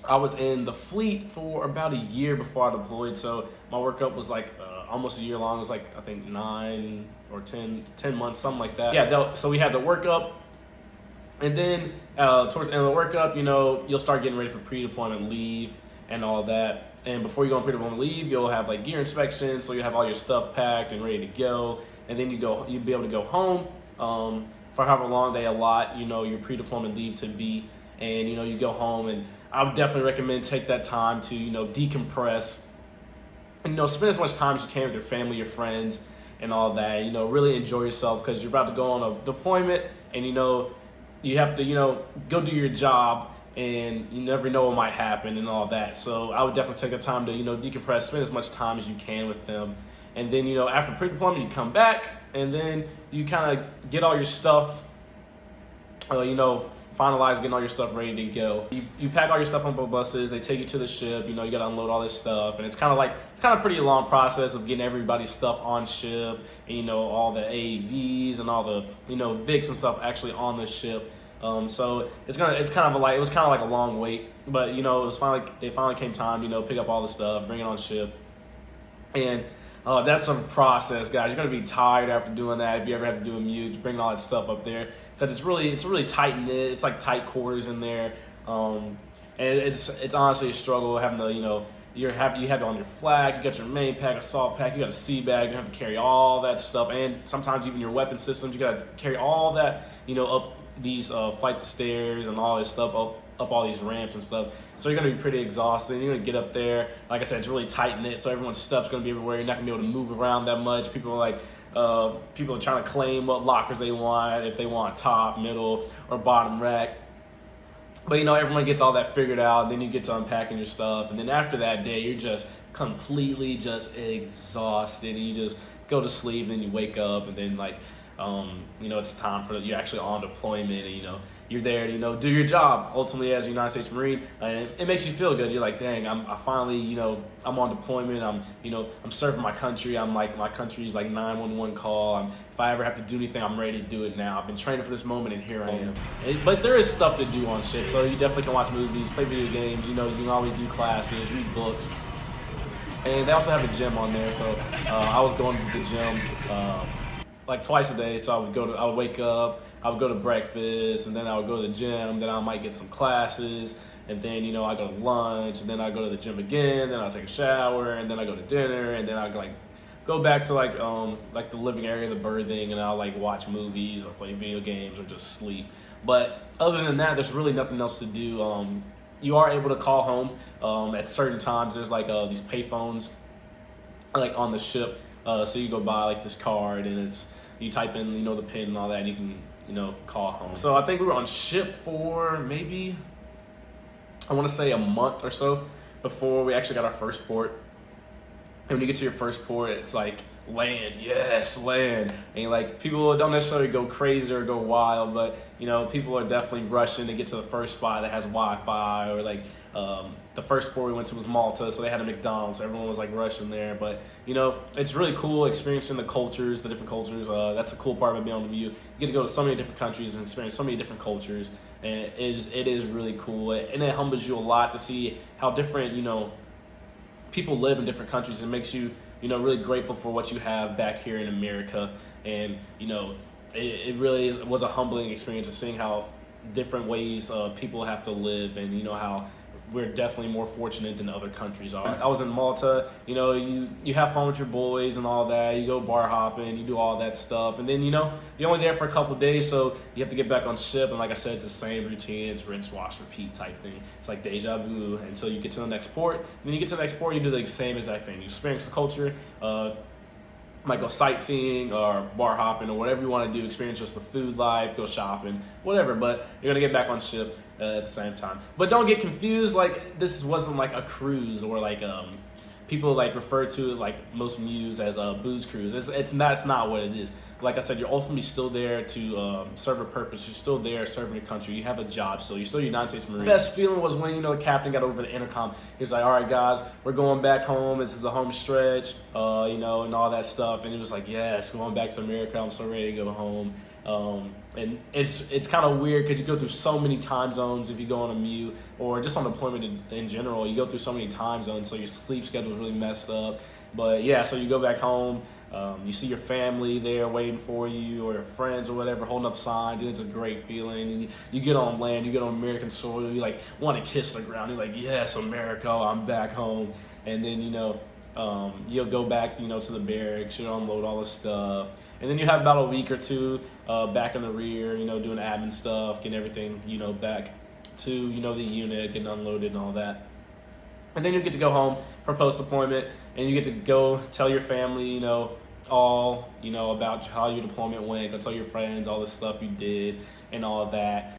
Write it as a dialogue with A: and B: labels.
A: I was in the fleet for about a year before I deployed, so my workup was like almost a year long. It was like, I think 9 or 10 months, something like that. Yeah, so we had the workup, and then towards the end of the workup, you'll start getting ready for pre-deployment leave and all that. And before you go on pre-deployment leave, you'll have like gear inspection, so you have all your stuff packed and ready to go. And then you'll be able to go home for however long they allot, your pre-deployment leave to be. And, you go home, and I would definitely recommend take that time to, decompress and, spend as much time as you can with your family, your friends, and all that. Really enjoy yourself, because you're about to go on a deployment, and, you have to, go do your job, and you never know what might happen and all that. So I would definitely take the time to, decompress, spend as much time as you can with them. And then, after pre-deployment, you come back, and then you kind of get all your stuff, finalize getting all your stuff ready to go. You pack all your stuff on both buses. They take you to the ship. You got to unload all this stuff, and it's kind of pretty long process of getting everybody's stuff on ship, and all the AAVs and all the VICs and stuff actually on the ship. So it was kind of like a long wait, but it finally came time to pick up all the stuff, bring it on ship, and that's a process, guys. You're gonna be tired after doing that if you ever have to do a mute, bringing all that stuff up there, because it's really tight knit. It's like tight quarters in there, and it's honestly a struggle having to you have it on your flag, you got your main pack, assault pack, you got a sea bag, you have to carry all that stuff, and sometimes even your weapon systems, you got to carry all that up these flights of stairs and all this stuff up all these ramps and stuff. So you're gonna be pretty exhausted. You're gonna get up there. Like I said, it's really tight knit, so everyone's stuff's gonna be everywhere. You're not gonna be able to move around that much. People are trying to claim what lockers they want, if they want top, middle, or bottom rack. But everyone gets all that figured out, and then you get to unpacking your stuff, and then after that day, you're just completely just exhausted, and you just go to sleep, and then you wake up, and then it's time for you're actually on deployment, and you're there to do your job ultimately as a United States Marine, and it makes you feel good. You're like, dang, I finally I'm on deployment. I'm serving my country. I'm like, my country's like 911 call. If I ever have to do anything, I'm ready to do it now. I've been training for this moment, and here I am. But there is stuff to do on ship, so you definitely can watch movies, play video games. You can always do classes, read books. And they also have a gym on there, so I was going to the gym like twice a day. So I would wake up, I would go to breakfast, and then I would go to the gym. Then I might get some classes, and then I go to lunch, and then I go to the gym again. Then I'll take a shower, and then I go to dinner, and then I go back to the living area, the berthing, and I'll watch movies or play video games or just sleep. But other than that, there's really nothing else to do. You are able to call home at certain times. There's these payphones on the ship, so you go buy this card, and you type in the PIN and all that, and you can call home. So I think we were on ship for maybe, I want to say, a month or so before we actually got our first port. And when you get to your first port, it's like, land, yes, land. And people don't necessarily go crazy or go wild, but people are definitely rushing to get to the first spot that has Wi-Fi, or the first port we went to was Malta, so they had a McDonald's, so everyone was rushing there. But it's really cool experiencing the cultures, the different cultures. That's the cool part about being on the Mute. You get to go to so many different countries and experience so many different cultures, and it is really cool, and it humbles you a lot to see how different people live in different countries. It makes you really grateful for what you have back here in America, and it really was a humbling experience of seeing how different ways people have to live, and how we're definitely more fortunate than other countries are. I was in Malta. You have fun with your boys and all that. You go bar hopping, you do all that stuff, and then you're only there for a couple of days, so you have to get back on ship. And like I said, it's the same routine. It's rinse, wash, repeat type thing. It's like deja vu until you get to the next port. And then you get to the next port, you do the same exact thing. You experience the culture. Might go sightseeing or bar hopping or whatever you want to do. Experience just the food life, go shopping, whatever. But you're gonna get back on ship at the same time. But don't get confused. This wasn't a cruise, or people refer to most Muse as a booze cruise. That's not what it is. Like I said, you're ultimately still there to serve a purpose. You're still there serving your country. You have a job still. You're still a United States Marine. The best feeling was when the captain got over the intercom. He was like, "All right, guys, we're going back home. This is the home stretch, and all that stuff." And he was like, "Yes, going back to America. I'm so ready to go home." And it's kind of weird because you go through so many time zones if you go on a mute, or just on deployment in general. You go through so many time zones, so your sleep schedule is really messed up. But yeah, so you go back home, you see your family there waiting for you, or your friends or whatever, holding up signs, and it's a great feeling. And you get on land, you get on American soil, you like want to kiss the ground. You're like, yes, America, I'm back home. And then you'll go back to the barracks, you'll unload all the stuff. And then you have about a week or two back in the rear, doing admin stuff, getting everything, back to, the unit, getting unloaded and all that. And then you get to go home for post-deployment, and you get to go tell your family, all, about how your deployment went, go tell your friends all the stuff you did and all of that.